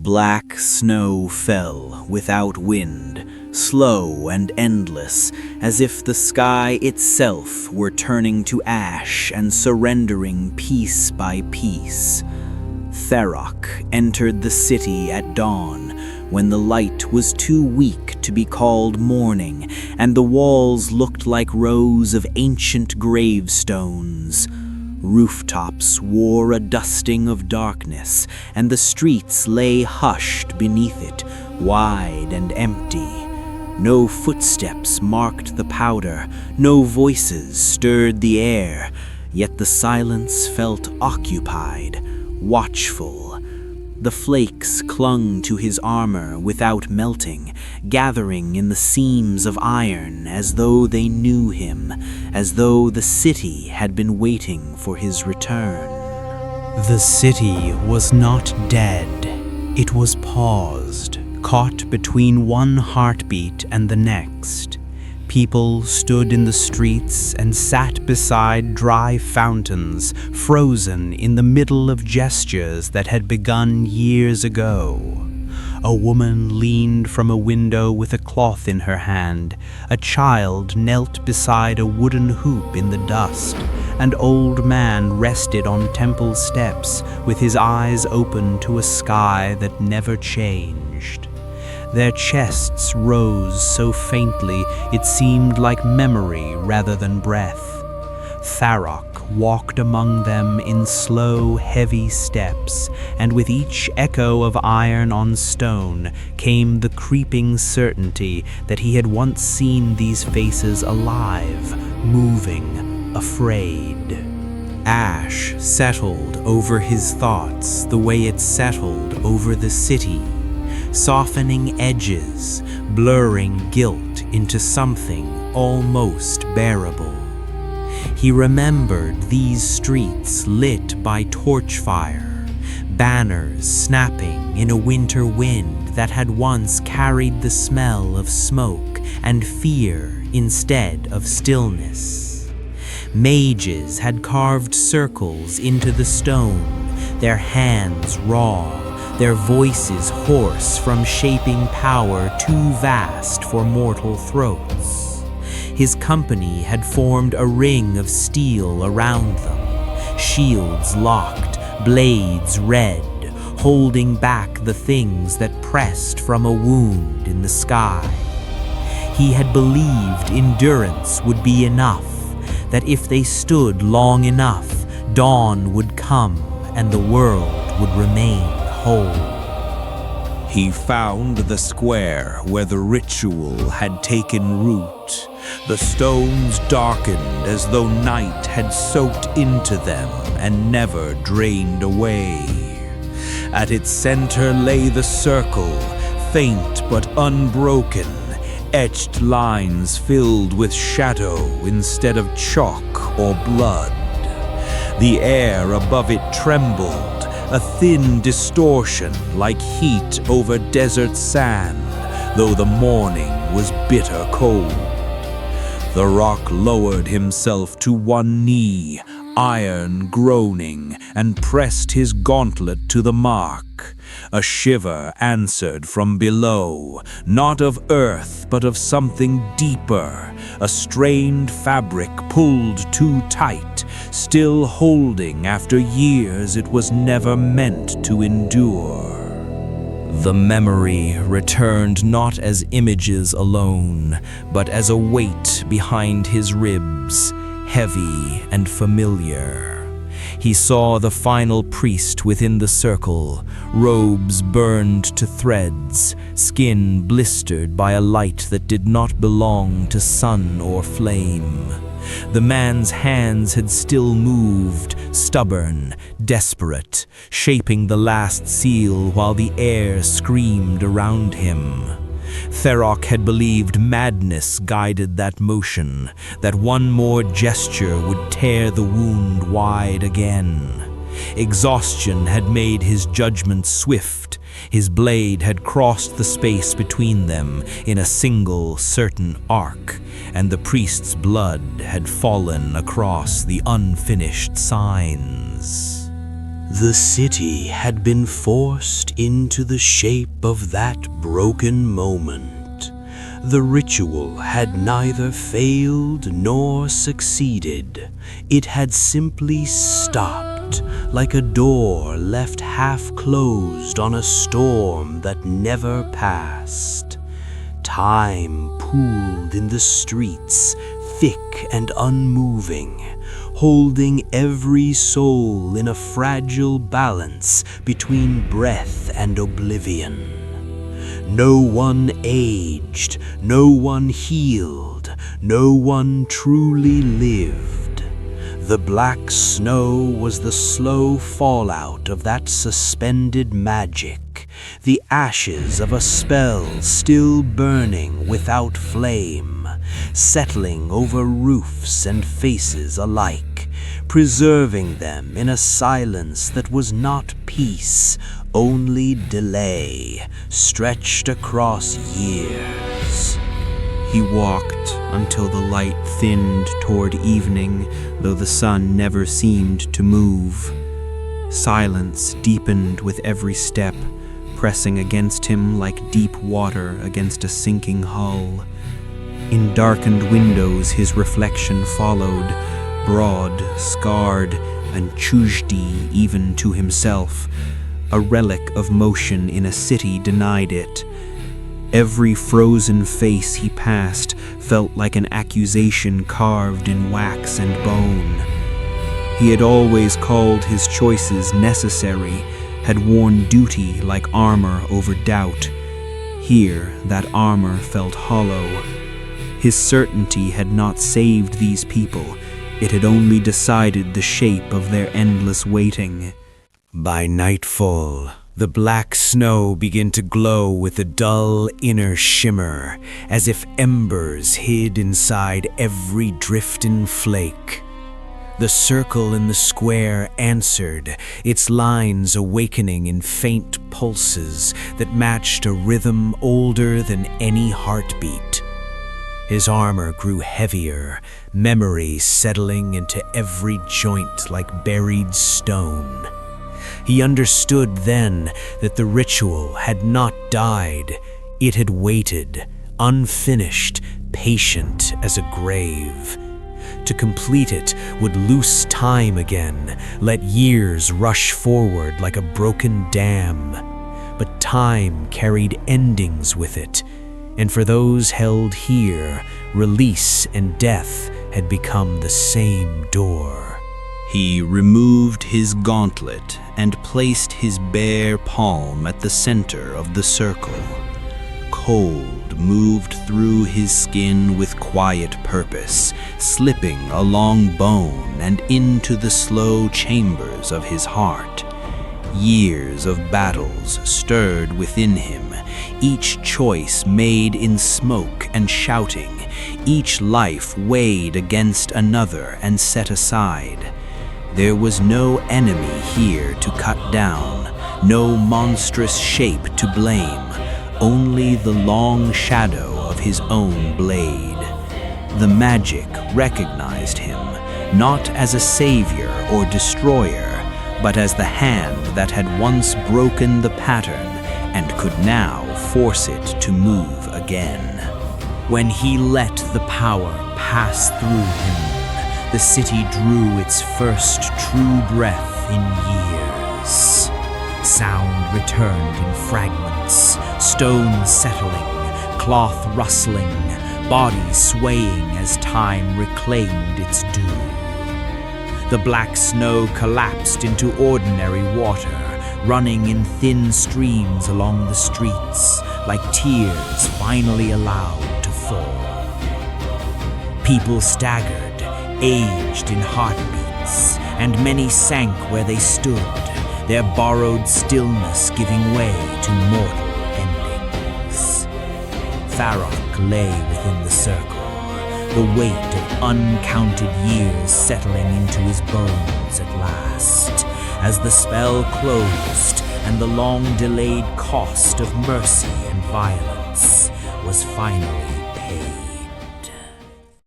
Black snow fell without wind, slow and endless, as if the sky itself were turning to ash and surrendering piece by piece. Tharok entered the city at dawn, when the light was too weak to be called morning, and the walls looked like rows of ancient gravestones. Rooftops wore a dusting of darkness, and the streets lay hushed beneath it, wide and empty. No footsteps marked the powder, no voices stirred the air, yet the silence felt occupied, watchful. The flakes clung to his armor without melting, gathering in the seams of iron as though they knew him, as though the city had been waiting for his return. The city was not dead. It was paused, caught between one heartbeat and the next. People stood in the streets and sat beside dry fountains, frozen in the middle of gestures that had begun years ago. A woman leaned from a window with a cloth in her hand. A child knelt beside a wooden hoop in the dust. An old man rested on temple steps with his eyes open to a sky that never changed. Their chests rose so faintly it seemed like memory rather than breath. Tharok walked among them in slow, heavy steps, and with each echo of iron on stone came the creeping certainty that he had once seen these faces alive, moving, afraid. Ash settled over his thoughts the way it settled over the city, softening edges, blurring guilt into something almost bearable. He remembered these streets lit by torch fire, banners snapping in a winter wind that had once carried the smell of smoke and fear instead of stillness. Mages had carved circles into the stone, their hands raw, their voices hoarse from shaping power too vast for mortal throats. His company had formed a ring of steel around them, shields locked, blades red, holding back the things that pressed from a wound in the sky. He had believed endurance would be enough, that if they stood long enough, dawn would come and the world would remain whole. He found the square where the ritual had taken root. The stones darkened as though night had soaked into them and never drained away. At its center lay the circle, faint but unbroken, etched lines filled with shadow instead of chalk or blood. The air above it trembled, a thin distortion like heat over desert sand, though the morning was bitter cold. The rock lowered himself to one knee, iron groaning, and pressed his gauntlet to the mark. A shiver answered from below, not of earth but of something deeper, a strained fabric pulled too tight, still holding after years it was never meant to endure. The memory returned not as images alone, but as a weight behind his ribs, heavy and familiar. He saw the final priest within the circle, robes burned to threads, skin blistered by a light that did not belong to sun or flame. The man's hands had still moved, stubborn, desperate, shaping the last seal while the air screamed around him. Tharok had believed madness guided that motion, that one more gesture would tear the wound wide again. Exhaustion had made his judgment swift. His blade had crossed the space between them in a single, certain arc, and the priest's blood had fallen across the unfinished signs. The city had been forced into the shape of that broken moment. The ritual had neither failed nor succeeded. It had simply stopped, like a door left half closed on a storm that never passed. Time pooled in the streets, thick and unmoving, holding every soul in a fragile balance between breath and oblivion. No one aged, no one healed, no one truly lived. The black snow was the slow fallout of that suspended magic, the ashes of a spell still burning without flame, settling over roofs and faces alike, preserving them in a silence that was not peace, only delay, stretched across years. He walked until the light thinned toward evening, though the sun never seemed to move. Silence deepened with every step, pressing against him like deep water against a sinking hull. In darkened windows his reflection followed, broad, scarred, and chujdi even to himself, a relic of motion in a city denied it. Every frozen face he passed felt like an accusation carved in wax and bone. He had always called his choices necessary, had worn duty like armor over doubt. Here, that armor felt hollow. His certainty had not saved these people, it had only decided the shape of their endless waiting. By nightfall, the black snow began to glow with a dull inner shimmer, as if embers hid inside every drifting flake. The circle in the square answered, its lines awakening in faint pulses that matched a rhythm older than any heartbeat. His armor grew heavier, memory settling into every joint like buried stone. He understood then that the ritual had not died. It had waited, unfinished, patient as a grave. To complete it would loose time again, let years rush forward like a broken dam. But time carried endings with it, and for those held here, release and death had become the same door. He removed his gauntlet and placed his bare palm at the center of the circle. Cold moved through his skin with quiet purpose, slipping along bone and into the slow chambers of his heart. Years of battles stirred within him, each choice made in smoke and shouting, each life weighed against another and set aside. There was no enemy here to cut down, no monstrous shape to blame, only the long shadow of his own blade. The magic recognized him, not as a savior or destroyer, but as the hand that had once broken the pattern and could now force it to move again. When he let the power pass through him, the city drew its first true breath in years. Sound returned in fragments, stone settling, cloth rustling, bodies swaying as time reclaimed its due. The black snow collapsed into ordinary water, running in thin streams along the streets, like tears finally allowed to fall. People staggered, aged in heartbeats, and many sank where they stood, their borrowed stillness giving way to mortal endings. Farok lay within the circle, the weight of uncounted years settling into his bones at last, as the spell closed and the long-delayed cost of mercy and violence was finally